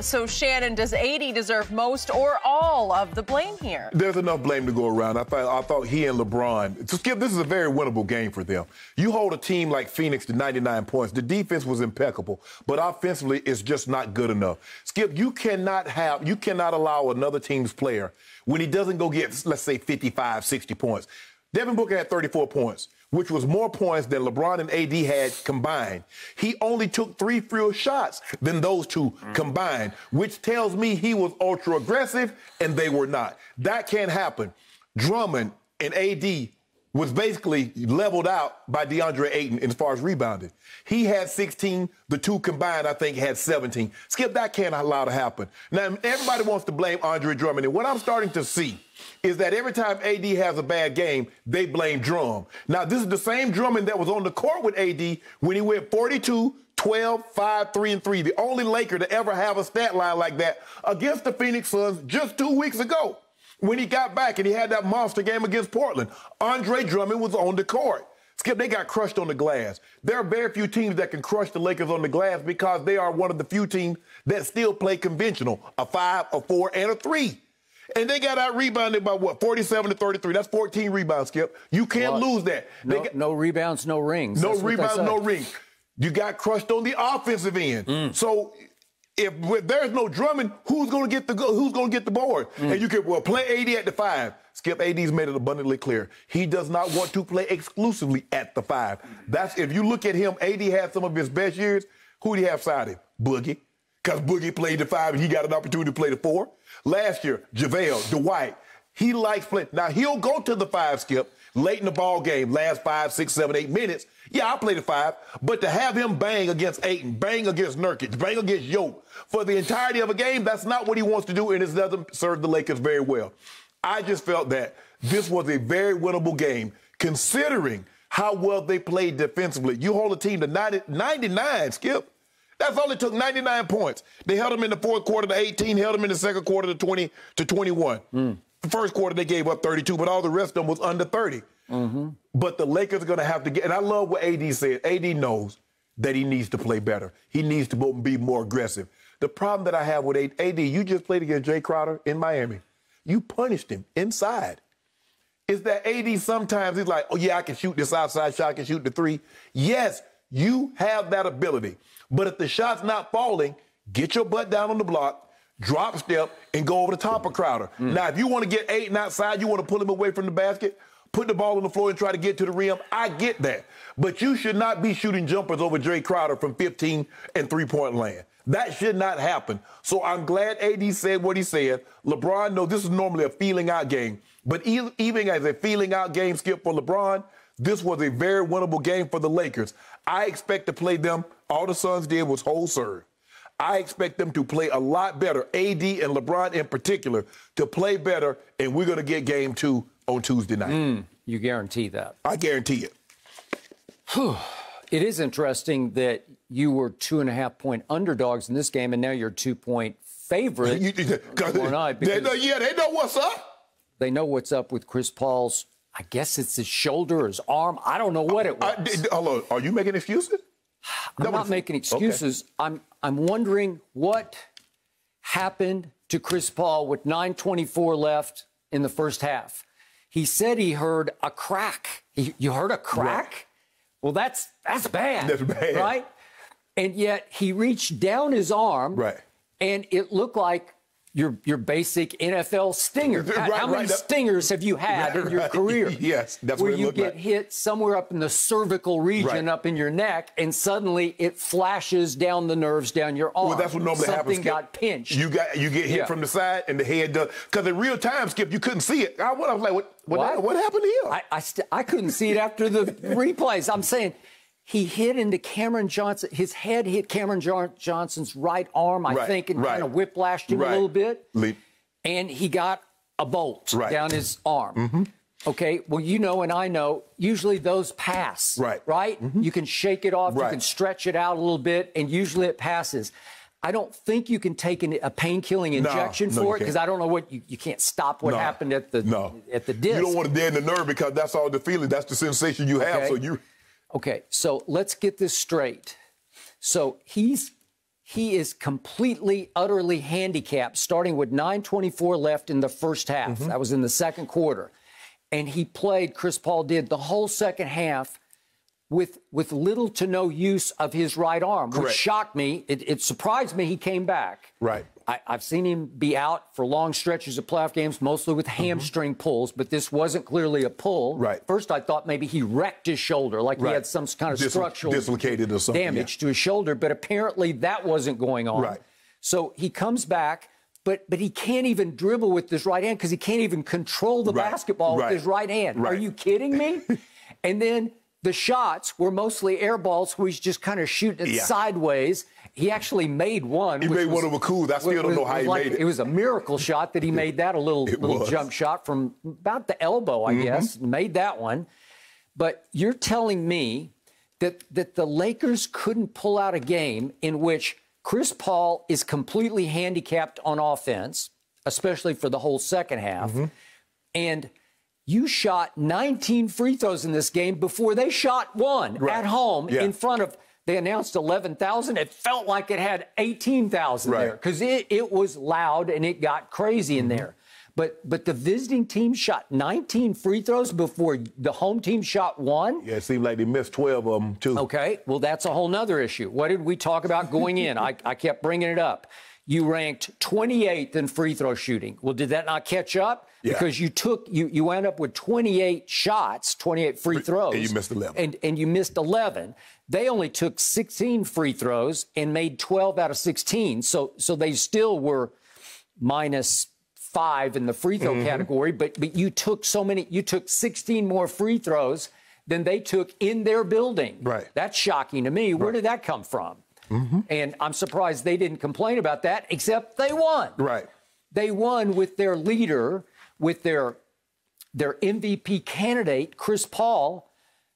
So, Shannon, does AD deserve most or all of the blame here? There's enough blame to go around. I thought he and LeBron, this is a very winnable game for them. You hold a team like Phoenix to 99 points. The defense was impeccable, but offensively, it's just not good enough. Skip, you cannot allow another team's player, when he doesn't go get, let's say, 55, 60 points. Devin Booker had 34 points, which was more points than LeBron and AD had combined. He only took 3 fewer shots than those two combined, which tells me he was ultra aggressive and they were not. That can't happen. Drummond and AD was basically leveled out by DeAndre Ayton as far as rebounding. He had 16. The two combined, I think, had 17. Skip, that can't allow to happen. Now, everybody wants to blame Andre Drummond. And what I'm starting to see is that every time AD has a bad game, they blame Drum. Now, this is the same Drummond that was on the court with AD when he went 42, 12, 5, 3, and 3. The only Laker to ever have a stat line like that against the Phoenix Suns just 2 weeks ago. When he got back and he had that monster game against Portland, Andre Drummond was on the court. Skip, they got crushed on the glass. There are very few teams that can crush the Lakers on the glass because they are one of the few teams that still play conventional, a 5, a 4, and a 3. And they got out-rebounded by, what, 47 to 33. That's 14 rebounds, Skip. You can't lose that. No rebounds, no rings. No rebounds, no rings. You got crushed on the offensive end. So if there's no Drummond, who's going to get the board? And you can, play AD at the 5. Skip, AD's made it abundantly clear. He does not want to play exclusively at the 5. If you look at him, AD had some of his best years. Who do you have side him? Boogie. Because Boogie played the 5 and he got an opportunity to play the 4. Last year, JaVale, Dwight, he likes playing. Now, he'll go to the 5, Skip, late in the ball game, last 5, 6, 7, 8 minutes. Yeah, I'll play the 5. But to have him bang against Ayton, bang against Nurkic, bang against Yoke for the entirety of a game, that's not what he wants to do, and it doesn't serve the Lakers very well. I just felt that this was a very winnable game, considering how well they played defensively. You hold a team to 99, Skip. That's only took 99 points. They held them in the fourth quarter to 18, held them in the second quarter to 20 to 21. The first quarter they gave up 32, but all the rest of them was under 30. But the Lakers are going to have to get, and I love what AD said. AD knows that he needs to play better. He needs to be more aggressive. The problem that I have with AD, you just played against Jay Crowder in Miami. You punished him inside. Is that AD sometimes he's like, oh, yeah, I can shoot this outside shot, I can shoot the 3. Yes, you have that ability. But if the shot's not falling, get your butt down on the block, drop step, and go over the top of Crowder. Now, if you want to get Ayton outside, you want to pull him away from the basket, put the ball on the floor and try to get to the rim, I get that. But you should not be shooting jumpers over Jay Crowder from 15 and three-point land. That should not happen. So I'm glad AD said what he said. LeBron, no, this is normally a feeling-out game. But even as a feeling-out game, Skip, for LeBron, this was a very winnable game for the Lakers. I expect to play them. All the Suns did was hold serve. I expect them to play a lot better, AD and LeBron in particular, to play better, and we're going to get game 2 on Tuesday night. You guarantee that? I guarantee it. It is interesting that you were 2.5-point underdogs in this game, and now you're 2-point favorite. They know what's up. They know what's up with Chris Paul's, I guess it's his shoulder, his arm. I don't know what it was. Hello, are you making excuses? I'm not making excuses. Okay. I'm wondering what happened to Chris Paul with 9:24 left in the first half. He said he heard a crack. You heard a crack? Right. Well, that's bad. That's bad. Right? And yet he reached down his arm, right, and it looked like your basic NFL stinger. How many stingers have you had in your career? Yes, that's where what it you get hit somewhere up in the cervical region, up in your neck, and suddenly it flashes down the nerves down your arm. Well, that's what normally happens. Something got pinched. You get hit from the side, and the head does. Because in real time, Skip, you couldn't see it. I was like, what happened to him? I couldn't see it after the replays. I'm saying he hit into Cameron Johnson. His head hit Cameron Johnson's right arm, I think, and kind of whiplashed him a little bit. And he got a bolt down his arm. Okay, well, you know and I know, usually those pass, right? You can shake it off, you can stretch it out a little bit, and usually it passes. I don't think you can take a pain-killing injection for it because I don't know what you can't stop what happened at the disc. You don't want to deaden the nerve because that's all the feeling, that's the sensation you have. So Okay, so let's get this straight. So he's he is completely, utterly handicapped, starting with 9:24 left in the first half. That was in the second quarter. And he played, Chris Paul did, the whole second half with little to no use of his right arm, which shocked me. It surprised me he came back. Right. I've seen him be out for long stretches of playoff games, mostly with hamstring pulls, but this wasn't clearly a pull. Right. First, I thought maybe he wrecked his shoulder, like he had some kind of structural dislocated or something, damage to his shoulder, but apparently that wasn't going on. Right. So he comes back, but he can't even dribble with his right hand because he can't even control the basketball with his right hand. Are you kidding me? And then the shots were mostly air balls where he's just kind of shooting it sideways. He actually made one. He made one of a cool. I still don't know how he made it. It was a miracle shot that he made that, a little jump shot from about the elbow, I guess. Made that one. But you're telling me that the Lakers couldn't pull out a game in which Chris Paul is completely handicapped on offense, especially for the whole second half, and you shot 19 free throws in this game before they shot one at home in front of, they announced 11,000. It felt like it had 18,000 there because it was loud and it got crazy in there. But the visiting team shot 19 free throws before the home team shot one. Yeah, it seemed like they missed 12 of them, too. Okay, well, that's a whole nother issue. What did we talk about going in? I kept bringing it up. You ranked 28th in free throw shooting. Well, did that not catch up? Yeah. Because you wound up with 28 shots, 28 free throws. And you missed 11. And you missed 11. They only took 16 free throws and made 12 out of 16. So they still were -5 in the free throw category, but you took you took 16 more free throws than they took in their building. Right. That's shocking to me. Where did that come from? And I'm surprised they didn't complain about that, except they won. Right. They won with their leader, with their MVP candidate, Chris Paul,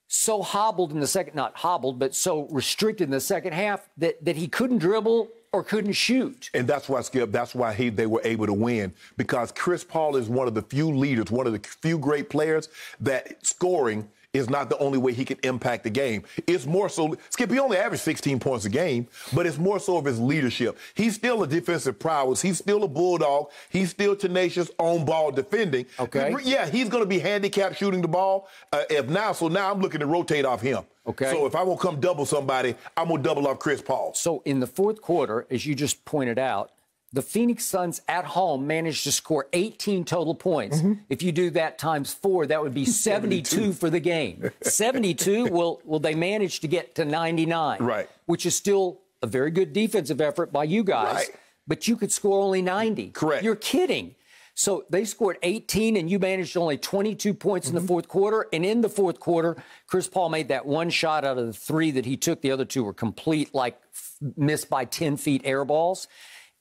so hobbled in the second, not hobbled, but so restricted in the second half that he couldn't dribble or couldn't shoot. And that's why, Skip, that's why they were able to win, because Chris Paul is one of the few leaders, one of the few great players that scoring is not the only way he can impact the game. It's more so, Skip, he only averaged 16 points a game, but it's more so of his leadership. He's still a defensive prowess. He's still a bulldog. He's still tenacious on ball defending. Okay. Yeah, he's going to be handicapped shooting the ball. So now I'm looking to rotate off him. Okay. So if I will come double somebody, I'm going to double off Chris Paul. So in the fourth quarter, as you just pointed out, the Phoenix Suns at home managed to score 18 total points. If you do that times 4, that would be 72 for the game. 72, well, they managed to get to 99, right? Which is still a very good defensive effort by you guys. Right. But you could score only 90. Correct. You're kidding. So they scored 18, and you managed only 22 points in the fourth quarter. And in the fourth quarter, Chris Paul made that one shot out of the 3 that he took. The other 2 were complete, like missed by 10 feet air balls.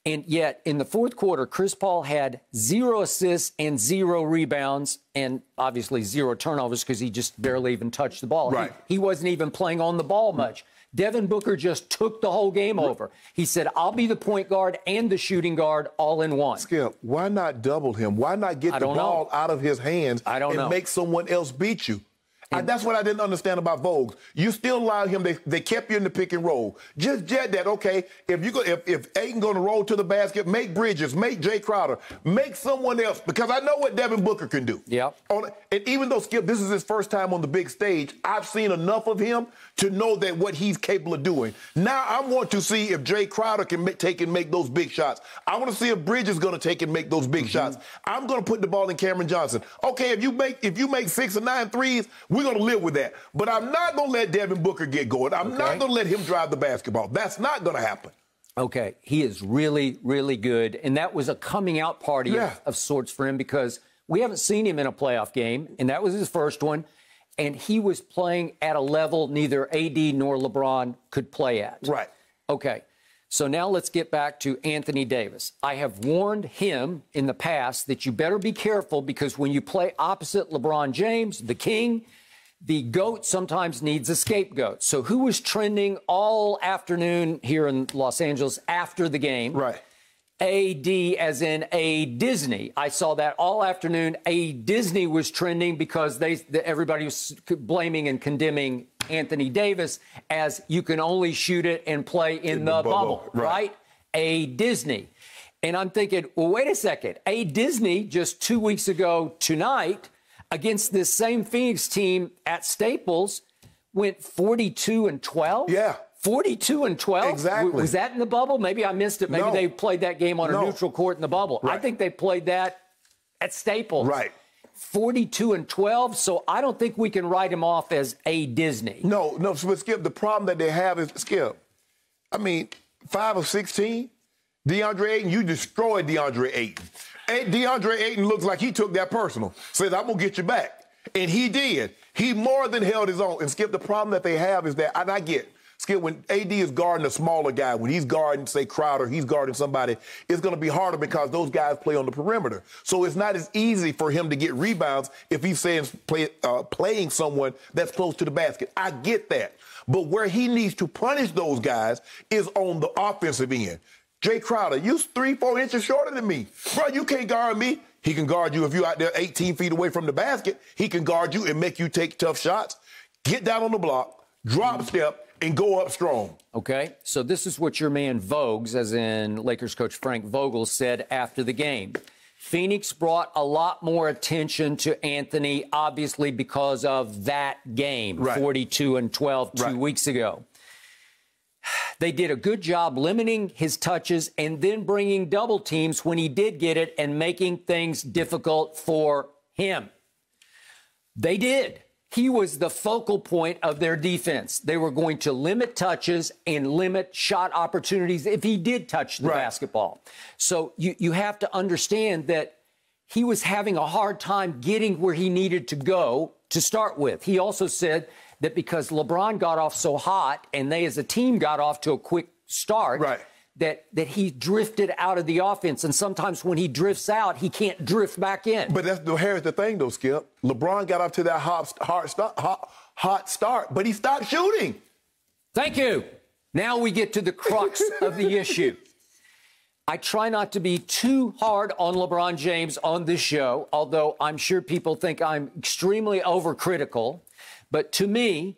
And yet, in the fourth quarter, Chris Paul had 0 assists and 0 rebounds, and obviously 0 turnovers because he just barely even touched the ball. Right. He wasn't even playing on the ball much. Devin Booker just took the whole game over. He said, I'll be the point guard and the shooting guard all in one. Skip, why not double him? Why not get the ball out of his hands and make someone else beat you? That's what I didn't understand about Vogels. You still allowed him. They kept you in the pick and roll. Just jet that. Okay, if Ayton going to roll to the basket, make Bridges, make Jay Crowder, make someone else, because I know what Devin Booker can do. Yep. And even though, Skip, this is his first time on the big stage, I've seen enough of him to know that what he's capable of doing. Now I want to see if Jay Crowder can take and make those big shots. I want to see if Bridges is going to take and make those big shots. I'm going to put the ball in Cameron Johnson. Okay, if you make 6 or 9 threes, we're going to live with that. But I'm not going to let Devin Booker get going. I'm not going to let him drive the basketball. That's not going to happen. Okay, he is really, really good. And that was a coming out party of sorts for him, because we haven't seen him in a playoff game, and that was his first one. And he was playing at a level neither AD nor LeBron could play at. Right. Okay, so now let's get back to Anthony Davis. I have warned him in the past that you better be careful, because when you play opposite LeBron James, the king, the GOAT sometimes needs a scapegoat. So who was trending all afternoon here in Los Angeles after the game? Right. AD as in a Disney. I saw that all afternoon. A Disney was trending because everybody was blaming and condemning Anthony Davis as you can only shoot it and play in the bubble, right? A Disney. And I'm thinking, well, wait a second. A Disney just 2 weeks ago tonight against this same Phoenix team at Staples went 42-12. Yeah. 42-12? Exactly. Was that in the bubble? Maybe I missed it. Maybe they played that game on a neutral court in the bubble. Right. I think they played that at Staples. Right. 42-12, so I don't think we can write him off as a Disney. No, but Skip, the problem that they have is, Skip, I mean, 5 of 16, DeAndre Ayton, you destroyed DeAndre Ayton. And DeAndre Ayton looks like he took that personal. Says, I'm going to get you back. And he did. He more than held his own. And Skip, the problem that they have is that, and I get, Skip, when AD is guarding a smaller guy, when he's guarding, say, Crowder, he's guarding somebody, it's going to be harder because those guys play on the perimeter. So it's not as easy for him to get rebounds if he's playing someone that's close to the basket. I get that. But where he needs to punish those guys is on the offensive end. Jay Crowder, you 3-4 inches shorter than me. Bro, you can't guard me. He can guard you if you're out there 18 feet away from the basket. He can guard you and make you take tough shots. Get down on the block, drop step, and go up strong. Okay, so this is what your man Vogues, as in Lakers coach Frank Vogel, said after the game. Phoenix brought a lot more attention to Anthony, obviously because of that game, 42-12 2 weeks ago. They did a good job limiting his touches and then bringing double teams when he did get it and making things difficult for him. They did. He was the focal point of their defense. They were going to limit touches and limit shot opportunities if he did touch the basketball. So you have to understand that he was having a hard time getting where he needed to go to start with. He also said that because LeBron got off so hot and they as a team got off to a quick start, that he drifted out of the offense. And sometimes when he drifts out, he can't drift back in. But here's the thing, though, Skip. LeBron got off to that hot start, but he stopped shooting. Thank you. Now we get to the crux of the issue. I try not to be too hard on LeBron James on this show, although I'm sure people think I'm extremely overcritical. But to me,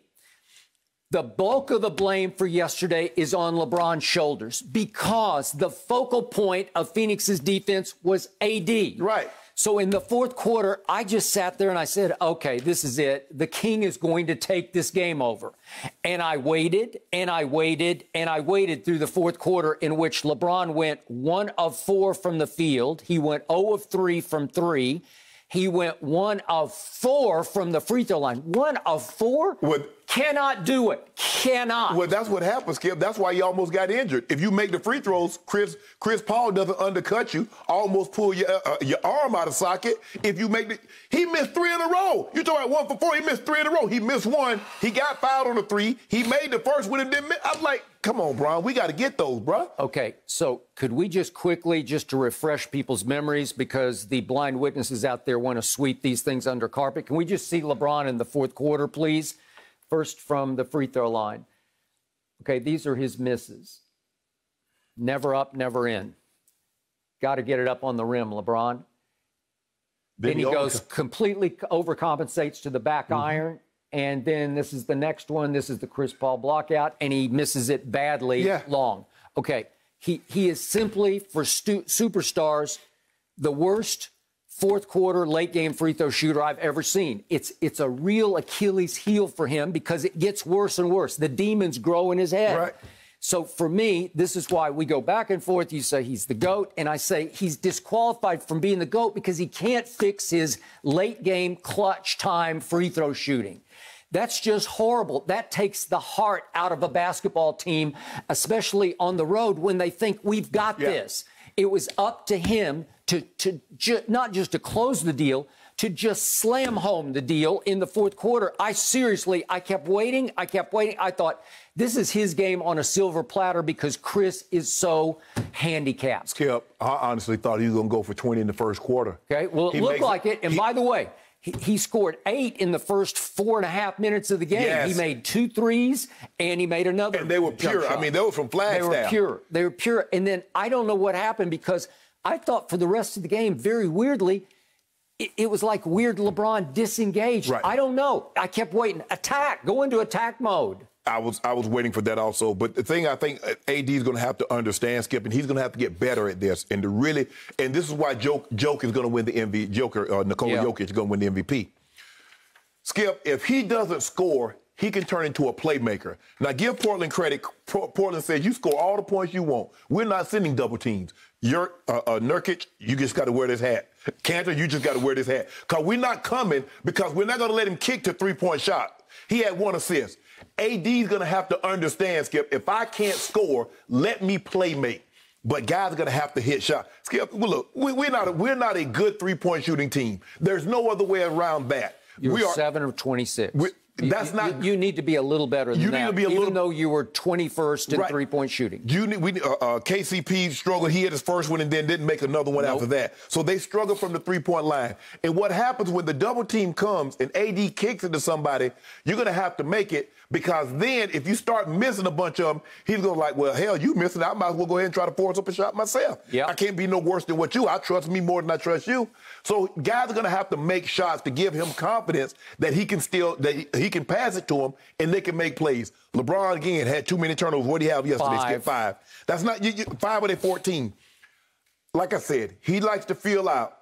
the bulk of the blame for yesterday is on LeBron's shoulders because the focal point of Phoenix's defense was AD. Right. So in the fourth quarter, I just sat there and I said, okay, this is it. The King is going to take this game over. And I waited and I waited and I waited through the fourth quarter in which LeBron went 1 of 4 from the field. He went 0 of 3 from 3. He went 1 of 4 from the free throw line. 1 of 4? Cannot do it. Cannot. Well, that's what happens, Skip. That's why you almost got injured. If you make the free throws, Chris Paul doesn't undercut you, almost pull your arm out of socket. If you make he missed 3 in a row. You're talking about 1 for 4. He missed 3 in a row. He missed 1. He got fouled on the 3. He made the first one and didn't miss. I'm like, come on, Bron. We got to get those, bro. Okay, so could we just quickly, just to refresh people's memories, because the blind witnesses out there want to sweep these things under carpet, can we just see LeBron in the fourth quarter, please? First from the free throw line. Okay, these are his misses. Never up, never in. Got to get it up on the rim, LeBron. Then he goes completely overcompensates to the back iron. And then this is the next one. This is the Chris Paul block out, and he misses it badly long. Okay, he is simply, for superstars, the worst fourth quarter late game free throw shooter I've ever seen. It's a real Achilles heel for him because it gets worse and worse. The demons grow in his head. Right. So for me, this is why we go back and forth. You say he's the GOAT, and I say he's disqualified from being the GOAT because he can't fix his late game clutch time free throw shooting. That's just horrible. That takes the heart out of a basketball team, especially on the road when they think we've got this. It was up to him to not just to close the deal, to just slam home the deal in the fourth quarter. I kept waiting. I thought, this is his game on a silver platter because Chris is so handicapped. Skip, I honestly thought he was going to go for 20 in the first quarter. Okay, well, it looked like it. And by the way, He scored 8 in the first 4.5 minutes of the game. Yes. He made 2 threes, and he made another. And they were pure. I mean, they were from Flagstaff. They were pure. They were pure. And then I don't know what happened, because I thought for the rest of the game, very weirdly, it was like weird LeBron disengaged. Right. I don't know. I kept waiting. Attack. Go into attack mode. I was waiting for that also. But the thing I think AD is going to have to understand, Skip, and he's going to have to get better at this. And this is why Joke is going to win the MVP. Nikola Jokic is going to win the MVP. Skip, if he doesn't score, he can turn into a playmaker. Now, give Portland credit. Portland says, you score all the points you want. We're not sending double teams. Nurkic, you just got to wear this hat. Cantor, you just got to wear this hat. Because we're not coming, because we're not going to let him kick to three-point shot. He had 1 assist. AD's going to have to understand, Skip, if I can't score, let me playmate. But guys are going to have to hit shots. Skip, look, we're not a good three-point shooting team. There's no other way around that. You're 7 of 26. You need to be a little better than that. You need to be even though you were 21st in three-point shooting. KCP struggled. He had his first one and then didn't make another one after that. So they struggle from the three-point line. And what happens when the double team comes and AD kicks it to somebody, you're going to have to make it, because then if you start missing a bunch of them, he's going to like, well, hell, you missing it. I might as well go ahead and try to force up a shot myself. Yep. I can't be no worse than what you. I trust me more than I trust you. So guys are going to have to make shots to give him confidence that he can he can pass it to him and they can make plays. LeBron, again, had too many turnovers. What did he have yesterday? 5. Skip 5. That's not 5 of their 14. Like I said, he likes to feel out.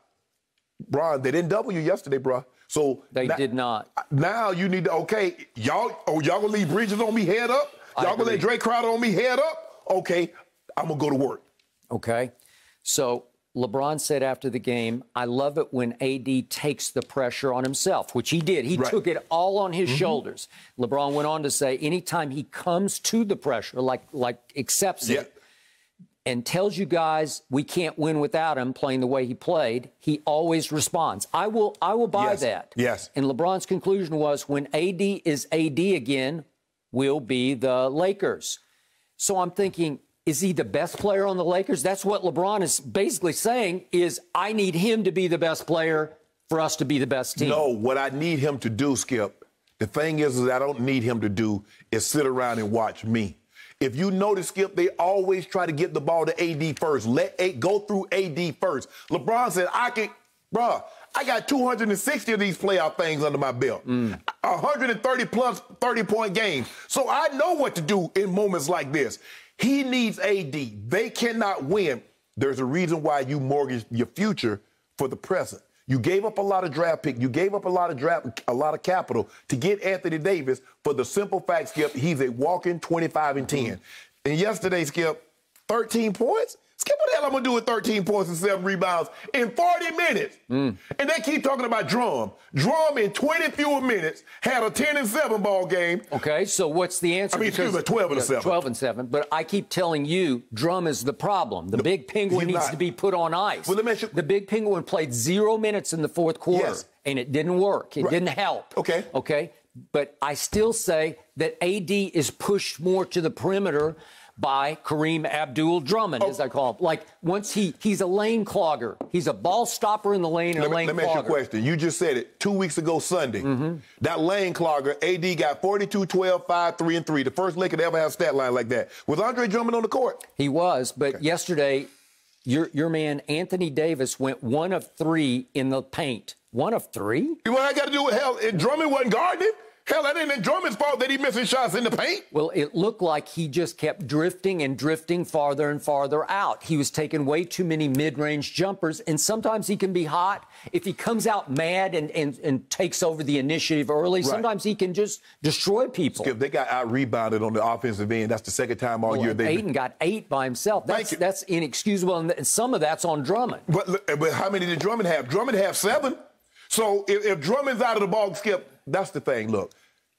Bron, they didn't double you yesterday, bro. So they did not. Now you need to, y'all gonna leave Bridges on me head up? Y'all gonna let Drake Crowder on me head up? Okay, I'm gonna go to work. Okay. So LeBron said after the game, I love it when AD takes the pressure on himself, which he did. He took it all on his shoulders. LeBron went on to say, anytime he comes to the pressure, like accepts it, and tells you guys we can't win without him playing the way he played, he always responds. I will buy that. Yes. And LeBron's conclusion was, when AD is AD again, we'll be the Lakers. So I'm thinking, is he the best player on the Lakers? That's what LeBron is basically saying, is I need him to be the best player for us to be the best team. No, what I need him to do, Skip, the thing is I don't need him to do is sit around and watch me. If you notice, Skip, they always try to get the ball to AD first. Go through AD first. LeBron said, I got 260 of these playoff things under my belt. 130-plus 30-point games. So I know what to do in moments like this. He needs AD. They cannot win. There's a reason why you mortgage your future for the present. You gave up a lot of draft picks. You gave up a lot of capital to get Anthony Davis for the simple fact, Skip, he's a walking 25 and 10. And yesterday, Skip, 13 points? Skip, what the hell I'm going to do with 13 points and 7 rebounds in 40 minutes? And they keep talking about Drum. Drum in 20 fewer minutes had a 10-7 ball game. Okay, so what's the answer? I mean, excuse me, 12-7. 12-7. But I keep telling you, Drum is the problem. The big penguin needs to be put on ice. Well, the big penguin played 0 minutes in the fourth quarter, and it didn't work. It didn't help. Okay. But I still say that AD is pushed more to the perimeter by Kareem Abdul-Drummond, as I call him. Like, once he's a lane clogger. He's a ball stopper in the lane and a lane clogger. Let me ask you a question. You just said it 2 weeks ago Sunday. That lane clogger, AD got 42, 12, 5, 3, and 3. The first Laker to ever have a stat line like that. Was Andre Drummond on the court? He was, but yesterday, your man Anthony Davis went 1 of 3 in the paint. 1 of 3? What I got to do with hell? Drummond wasn't guarding him? Hell, that ain't Drummond's fault that he missing shots in the paint. Well, it looked like he just kept drifting and drifting farther and farther out. He was taking way too many mid-range jumpers, and sometimes he can be hot. If he comes out mad and takes over the initiative early, sometimes he can just destroy people. Skip, they got out-rebounded on the offensive end. That's the second time all year. Ayton got 8 by himself. That's inexcusable, and some of that's on Drummond. But how many did Drummond have? Drummond had 7. So if Drummond's out of the ball, Skip, that's the thing. Look,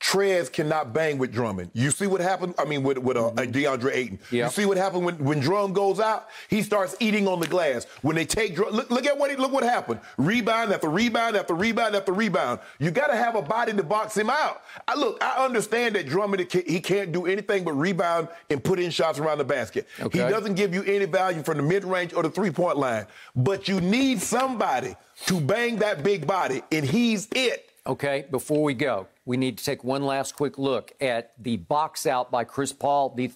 Trez cannot bang with Drummond. You see what happened? I mean, with DeAndre Ayton. Yeah. You see what happened when Drum goes out? He starts eating on the glass. When they take look what happened. Rebound after rebound after rebound after rebound. You got to have a body to box him out. I understand that Drummond, he can't do anything but rebound and put in shots around the basket. Okay. He doesn't give you any value from the mid-range or the three-point line. But you need somebody to bang that big body, and he's it. Okay, before we go, we need to take one last quick look at the box out by Chris Paul III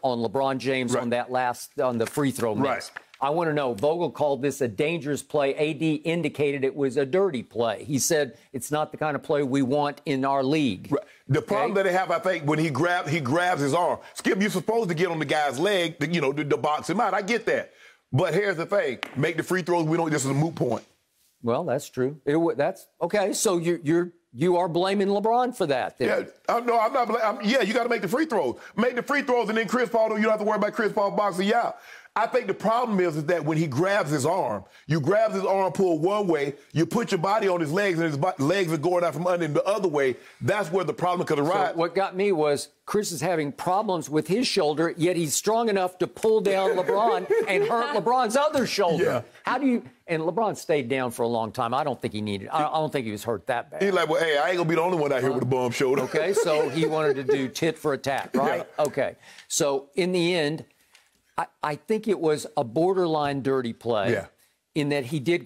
on LeBron James on the free throw miss. Right. I want to know, Vogel called this a dangerous play. AD indicated it was a dirty play. He said it's not the kind of play we want in our league. Right. The problem that they have, I think, when he grabs his arm. Skip, you're supposed to get on the guy's leg, to box him out. I get that. But here's the thing. Make the free throws. This is a moot point. Well, that's true. That's okay. So you are blaming LeBron for that. Then. Yeah, no, I'm not. You got to make the free throws. Make the free throws, and then Chris Paul. You don't have to worry about Chris Paul boxing you out. I think the problem is that when he grabs his arm, you grab his arm, pull one way, you put your body on his legs, and his legs are going out from under him the other way. That's where the problem could arise. So what got me was Chris is having problems with his shoulder, yet he's strong enough to pull down LeBron and hurt LeBron's other shoulder. Yeah. How do you? And LeBron stayed down for a long time. I don't think he needed. I don't think he was hurt that bad. He's like, well, hey, I ain't gonna be the only one out here with a bum shoulder. Okay, so he wanted to do tit for a tat, right? Yeah. Okay, so in the end, I think it was a borderline dirty play. Yeah. In that he did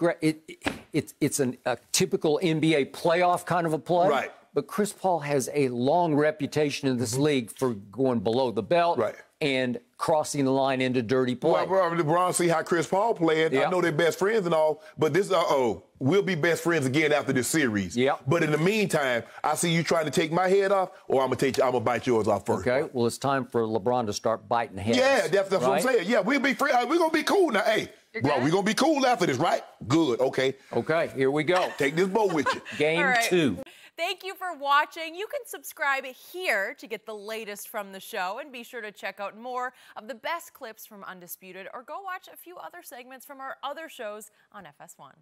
it's a typical NBA playoff kind of a play. Right. But Chris Paul has a long reputation in this league for going below the belt and crossing the line into dirty play. Well, LeBron, see how Chris Paul played. Yep. I know they're best friends and all, but this, we'll be best friends again after this series. Yep. But in the meantime, I see you trying to take my head off, or I'm gonna bite yours off first. Okay. Well, it's time for LeBron to start biting heads. Yeah, that's what I'm saying. Yeah, we'll be free. We're gonna be cool now. Hey, bro, we're gonna be cool after this, right? Good. Okay. Okay. Here we go. Take this boat with you. Game 2. Thank you for watching. You can subscribe here to get the latest from the show, and be sure to check out more of the best clips from Undisputed, or go watch a few other segments from our other shows on FS1.